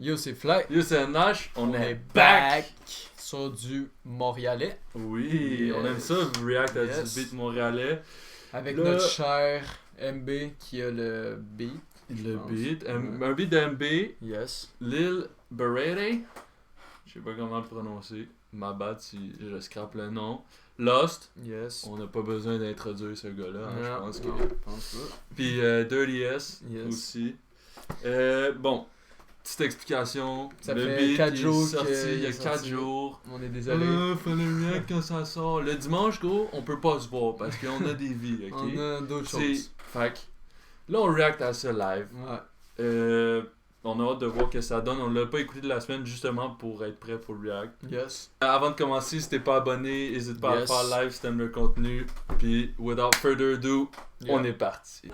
Yo, c'est Fly. Yo, c'est Nash, on est back back! sur du Montréalais. Oui, Yes. on aime ça, react à Yes. du beat montréalais. Avec Là- notre cher MB qui a le beat. Le pense. beat, Ouais. un beat de MB, Yes. Lil Berete, je sais pas comment le prononcer, ma bad si je scrape le nom. Lost, Yes. on n'a pas besoin d'introduire ce gars-là, hein, je pense que. Je pense pas. Puis Dirty S Yes. aussi. Bon, petite explication. Ça le fait beat 4 il jours est sorti qu'il il y a est 4 sorti. jours. On est désolé. Fallait react quand ça sort. Le dimanche, gros, on peut pas se voir parce qu'on a des vies, ok? On a d'autres C'est- choses. Fait que là, on react à ça live. Ouais. On a hâte de voir que ça donne. On l'a pas écouté de la semaine justement pour être prêt pour react. Yes. Avant de commencer, si t'es pas abonné, n'hésite pas Yes. à faire live si t'aimes le contenu. Puis, without further ado, on Yeah. est parti.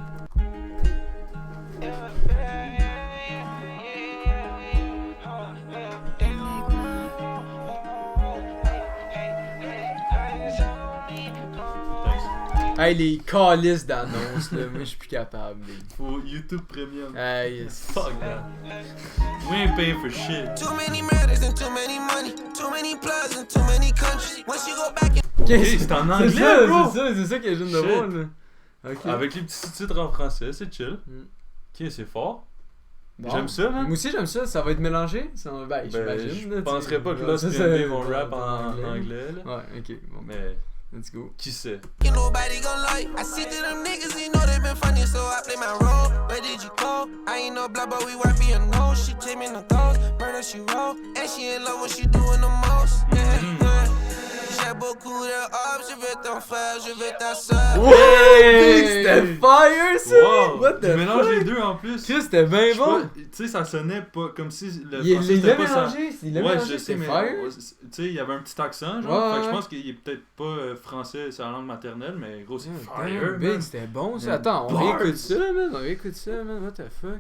Hey, les calices d'annonces, là. Moi, je suis plus capable. Faut YouTube Premium. Hey, Fuck that. We ain't paying for shit. Too many murders and too many money, too many plugs and too many countries. Once you go back and c'est en anglais, bro. C'est ça que je viens de Shit. voir, là. Ok. Avec les petits sous-titres en français, c'est chill. Mm. Ok, c'est fort. Bon. J'aime ça, man. Moi aussi, j'aime ça. Ça va être mélangé. Ben, Ben, j'imagine. je là, penserais tu- pas que Ouais, Lost ça, et c'est- MB vont rap dans en anglais, là. Ouais, ok. Bon, Mais let's go. qui sait? nobody gon' lie. I see through them niggas, you know they been funny, so I play my role. Where did you go? I ain't no blah, but we wipe your nose. She take me in the ghost, murder she roll, and she in love what she doing the most. J'ai beaucoup de hops, je veux ton frère, je veux ta soeur. Ouais! C'était fire, ça! Wow! What the Tu mélanges fuck? les deux en plus. Chris, c'était bien Je sais bon! pas, tu sais, ça sonnait pas comme si le Il français l'a c'était pas ça. mélangé, il l'a Ouais, mélangé, je sais, c'est mais fire. tu sais, il y avait un petit accent, genre. Ouais, Fait que je ouais. pense qu'il est peut-être pas français, c'est la langue maternelle, mais gros, c'est Damn, fire, big, man. c'était bon ça. Yeah. Attends, on Bars. réécoute ça, man. On réécoute ça, man. What the fuck?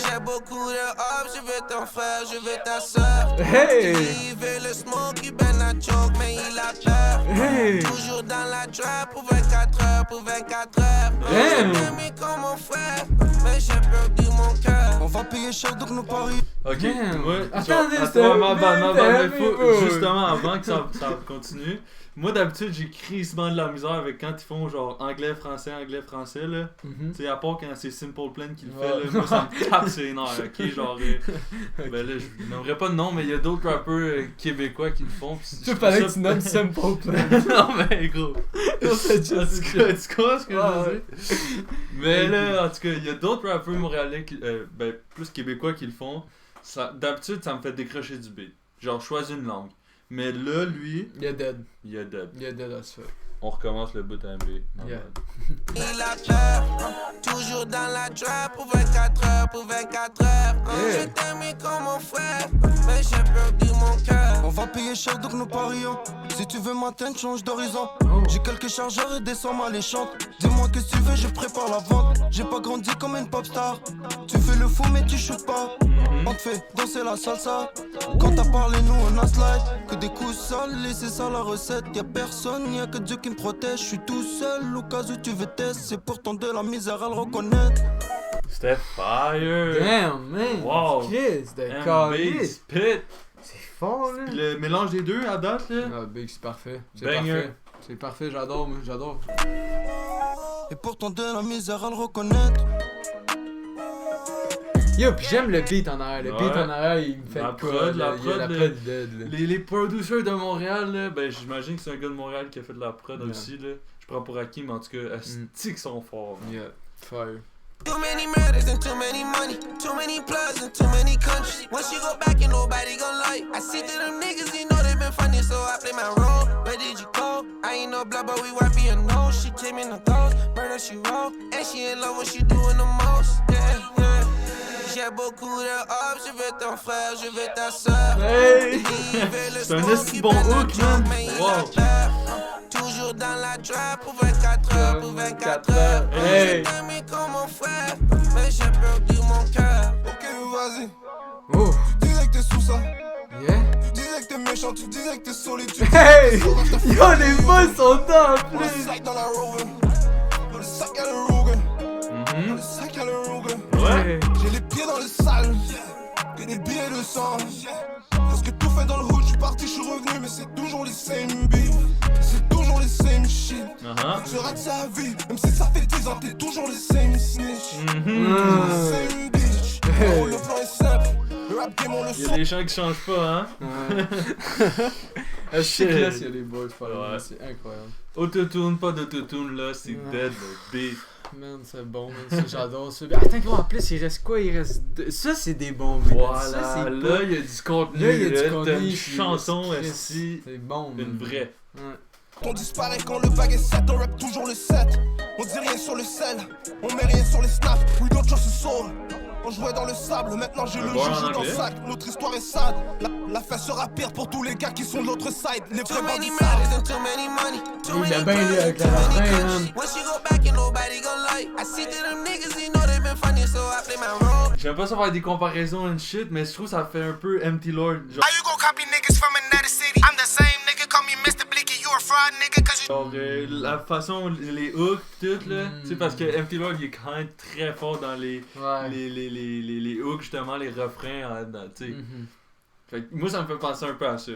J'ai beaucoup de hops, je veux ton frère, je veux ta soeur. Hey! Il veut le smoke, il ben la choke, mais il a peur. Hey! Toujours dans la trap pour 24 heures, pour 24 heures. Damn. J'ai aimé comme mon frère, mais j'ai perdu mon cœur. On va payer cher donc nos paris. Ok, Damn. moi, Attendez, genre, c'était attends, ma bad, mais bien, faut, bro. justement, avant que ça continue, moi d'habitude j'ai crissement de la misère avec quand ils font genre anglais-français, là. Mhm. Tu sais, à part quand c'est Simple Plan qui le fait, Ouais. là, moi ça me tape ses nerfs, ok? Genre, ben là, je n'aimerais pas de nom, mais il y a d'autres rappeurs québécois qui le font. pis je Tu trouve fallait ça- que tu nommes Simple Plan. Non, mais gros. Non, c'est En juste tout cas, tu comprends ce que je Ah, veux dire? Mais là, en tout cas, il y a d'autres rappeurs montréalais, ben, plus québécois qui le font. D'habitude, ça me fait décrocher du beat. Genre, choisis une langue. Mais là, lui, Il est dead. il a dead. Il est dead as fuck. On recommence le bout à MB. Yeah. Il a peur, toujours dans la trap pour 24 heures, pour 24 heures. Yeah. Je t'aimais comme mon frère, mais j'ai perdu mon cœur. On va payer cher donc nos parions. Si tu veux m'atteindre, change d'horizon. Oh. J'ai quelques chargeurs et des sommes alléchantes. Dis-moi que tu veux, je prépare la vente. J'ai pas grandi comme une pop star. Tu fais le fou, mais tu shootes pas. On te fait danser la salsa. Quand t'as parlé, nous on a slide. Que des coups sales, et c'est ça la recette. Y'a personne, y'a que Dieu qui me protège. Je suis tout seul, au cas où tu veux tester. C'est pourtant de la misère à le reconnaître. C'était fire! Damn, man! Wow. Chris, de MB calice! spit! C'est fort, là! Puis le mélange des deux à date, là. Ah, big, c'est parfait. C'est Banger. parfait. C'est parfait, j'adore, moi, j'adore. Et pourtant de la misère à le reconnaître. Yo, pis j'aime le beat en arrière. Le beat Ouais. en arrière, il me fait La le prod, code, la là. Il y a la prod, prod dead, là. Les producers de Montréal, là, ben j'imagine que c'est un gars de Montréal qui a fait de la prod Yeah. aussi, là. Je prends pour acquis, mais en tout cas, asti qu'ils sont forts. Yeah, fire. Too many murders and too many money, too many plugs and too many countries. Once you go back and nobody gon' lie. I see through them niggas, you know they been funny, so I play my role. Where did you go? I ain't no blah, but we wipe your nose. She take me in the ghost, murder she roll, and she in love what she doing the most. Yeah, yeah. J'ai beaucoup de hops, je veux ton frère, je veux ta soeur. Hey! C'est un esti bon hook, man. Wow. Toujours dans la trap pour 24 heures, pour 24 heures. Hey! Je t'aimais comme mon frère, mais j'ai perdu mon cœur. Ok, vas-y. Oh! Tu disais que t'es sous ça. Yeah! Tu disais que t'es méchant, tu disais que t'es solide. Tu Hey! Yo, les boys sont top, le please! sac dans la Rover. Le sac à le Ruger. Mhm. Le sac à le Ruger. Ouais. J'ai les pieds Tu rates sa vie, même si ça fait 10 ans, t'es toujours le same snitch. Toujours le same bitch. Oh, le plan est simple. Le rap game, on le Il y a des gens qui changent pas, hein. Je sais que là, il y a des boys, Ouais. c'est incroyable. Autotune, pas d'autotune, là, c'est dead, le beat. Man, c'est bon, man, ça, j'adore ça. Attends, gros, en plus, il reste quoi? Il reste. Ça, c'est des bons beats. Voilà, ça, c'est là, pas... il y a du contenu, Là, il y a du t'as contenu. une puis chanson, c'est- aussi, C'est bon, man. une vraie. Ouais. On disparaît quand le bag est 7, on rap toujours le 7. On dit rien sur le sel, on met rien sur les snaps. We don't trust a soul. On jouait dans le sable, maintenant j'ai le Bon, en jeu dans le anglais. sac. Notre histoire est sad. La fête sera pire pour tous les gars qui sont de l'autre side. Les vrais bandits Il l'a bien lu avec la refrain, man. J'aime pas ça faire des comparaisons and shit, mais je trouve que ça fait un peu Empty Lord. Genre, How you gon' copy niggas from another city? I'm the same nigga, call me Mr. Blicky, you a fraud nigga, cause you... la façon, les hooks, tout là. Tu sais, parce que Empty Lord, il est quand même très fort dans les Ouais. les hooks, justement, les refrains, tu sais. Mhm. Fait que moi, ça me fait penser un peu à ça.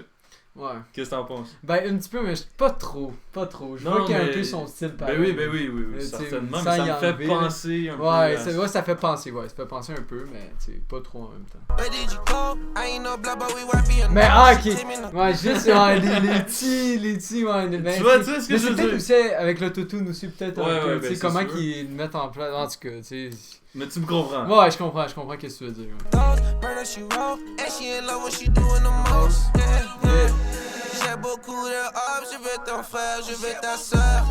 Ouais. Qu'est-ce que t'en penses? Ben, un petit peu, mais pas trop. Pas trop. Je Non, vois qu'il y a un mais- peu son style Ben pareil. oui, Mais, tu sais, certainement. sans Mais ça y me fait enlever, là. penser un peu. Ouais, à ouais, ça fait penser, ouais. Ça fait penser un peu, mais tu sais, pas trop en même temps. Where did you go? I ain't no blah, but we wiping your Mais nose. ah, She ok. came in the- Ouais, juste ouais, les petits, ouais. Ben, Tu vois, c'est- tu sais ce que mais je c'est veux peut-être dire? aussi avec l'autotune aussi, peut-être Ouais, un peu. ouais, Tu ben, sais, c'est comment sûr. qu'ils le mettent en place. En tout cas, tu sais. Mais tu me comprends. Ouais, je comprends qu'est-ce que tu veux dire. Ouais. Those murder she wrote, and she in love when she doing the most. Yeah. J'ai beaucoup de hops, je veux ton frère, je veux ta soeur.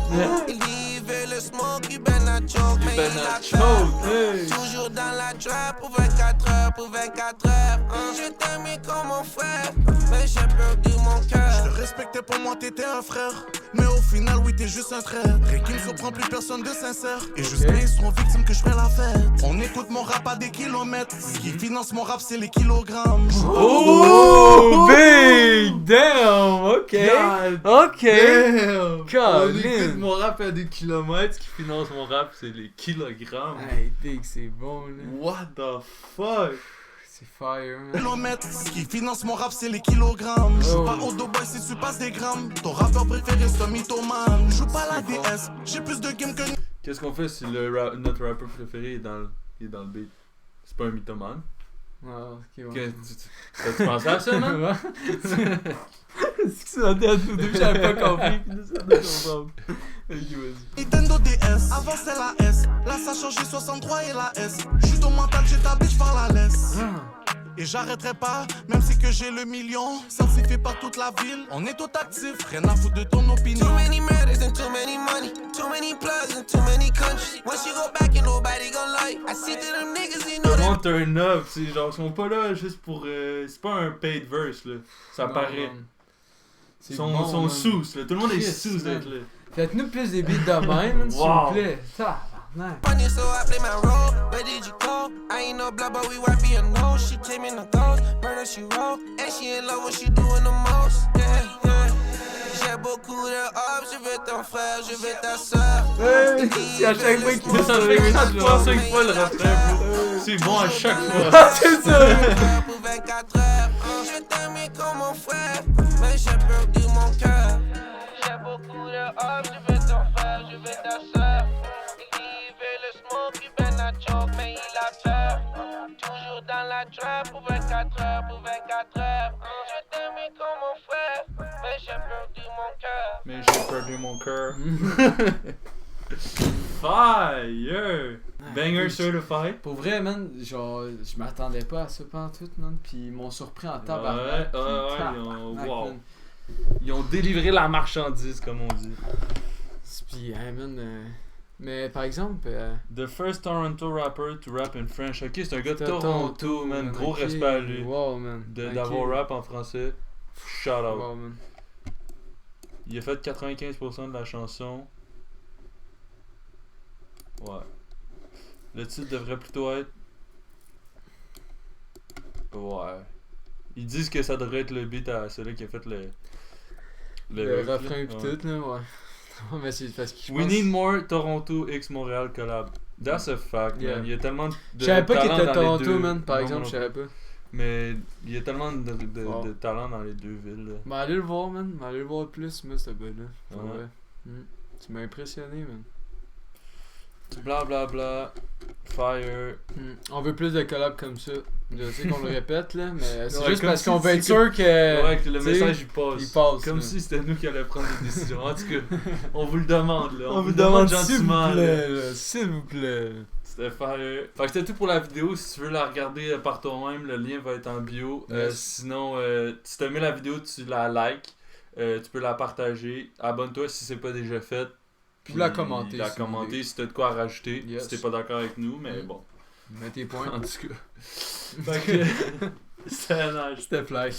Il dit il veut le smoke, il ben à choke, mais Ben il à a choke, peur. hey. Toujours dans la trap pour 24 heures, pour 24 heures. Je t'aimais comme mon frère, mais j'ai perdu mon cœur. Je te respectais, pour moi t'étais un frère. Mais au final, oui, t'es juste un traître. Et qui me surprend, plus personne de sincère. Et juste quand ils seront victimes que je ferai la fête. On écoute mon rap à des kilomètres. Ce qui finance mon rap, c'est les kilogrammes. Oh, big damn, ok. Ok. Damn. On Colin. écoute mon rap à des kilomètres, ce qui finance mon rap, c'est les kilogrammes. Hey, big, c'est bon, là. What the fuck? C'est fire, man. Kilomètres. Ce qui finance mon rap, c'est les kilogrammes. Joue Oh. pas au doughboy si tu passes des grammes. Ton rappeur préféré, c'est un mythomane. Joue pas la DS. J'ai plus de game que. Qu'est-ce qu'on fait si notre rappeur préféré est dans le beat? C'est pas un mythomane? Ah, ok, ouais. T'as-tu pensé à ça, man? Ouais. C'est que ça tête au début, j'avais pas compris. Puis là, ça doit comprendre. Ok, vas-y. Nintendo DS, avant c'était la S. Là ça a changé 63 et la S. J'suis au mental, j'ai ta bitch par la laisse. Et j'arrêterai pas, même si que j'ai le million. Certifié par toute la ville, on est tout actif, rien à foutre de ton opinion. Too many murders and too many money. Too many plugs and too many countries. Once you go back and nobody gon' lie. I see through them niggas, you know Tout le that. monde turn up, c'est genre, ils sont pas là juste pour. C'est pas un paid verse, là. Ça Non, paraît. man. C'est Ils sont bon, man. sous, là. Tout le monde est Chris, sous man. d'être là. Faites-nous plus des beats de même, man, s'il Wow. vous plaît. Tabarnak. Money, so I play my role. Where did you go? I ain't no blah, but we wiping your nose. She came in the ghost, murder she wrote, and she in love when she doing the most. Yeah, yeah. J'ai beaucoup de hops, je veux ton frère, je veux ta soeur. C'est à chaque fois qu'il Ça fait 4 fois, 5 fois le refrain, bro. C'est bon à chaque fois. C'est ça. Pour 24 heures, je t'aimais comme mon frère, mais j'ai perdu mon cœur. J'ai beaucoup de hops, je veux ton frère, je veux ta soeur. Il veut le smoke, il ben à choke, mais il a peur. Toujours dans la trap pour 24 heures, pour 24 heures. Je t'aimais comme mon frère, mais j'ai perdu mon cœur. Mais j'ai perdu mon cœur. Fire! Banger certified. Pour vrai, man, genre, je m'attendais pas à ça pantoute, man. Puis ils m'ont surpris en tabarnak. Ouais, puis ils ont, tabarnak, wow. man. Ils ont délivré la marchandise, comme on dit. Puis, hey, man, mais par exemple, The first Toronto rapper to rap in French. Ok, c'est un gars de Toronto, Toronto, man. Gros ok. respect à lui. Wow, man. D'avoir rap en français. Shout out. Wow, man. Il a fait 95% de la chanson. Ouais. Le titre devrait plutôt être. Ouais. Ils disent que ça devrait être le beat à celui qui a fait le. Le riff, là. refrain pis Ouais. tout, là, ouais. Ouais, mais c'est parce que je We pense... need more Toronto x Montréal collab. That's a fact, Yeah. man. Il y a tellement de. Je savais pas qu'il talent était dans les Toronto, deux. man, par Non, exemple, moi je non savais plus. pas. Mais il y a tellement de Wow. talent dans les deux villes. Là. Mais allez le voir, man. Allez le voir plus, moi, ce gars-là. Ouais. Ouais. Tu m'as impressionné, man. Blablabla. Fire. On veut plus de collabs comme ça. Je sais qu'on le répète, là, mais c'est Ouais, juste comme parce si qu'on veut c'est être sûr que... Ouais, que le t'sais, message il passe. il passe, Comme là. si c'était nous qui allions prendre des décisions. En tout cas, on vous le demande là. On vous demande s'il vous gentiment. plaît, là, s'il vous plaît. C'était fire. Fait que c'était tout pour la vidéo. Si tu veux la regarder par toi-même, le lien va être en bio. Yes. Sinon, si t'as aimé la vidéo, tu la likes. Tu peux la partager. Abonne-toi si c'est pas déjà fait. Ou la commenter. La si vous commenter voulez. si t'as de quoi rajouter. Yes. Si t'es pas d'accord avec nous, mais bon. Mets tes points. En tout cas. Fait que c'était nice. C'était fly.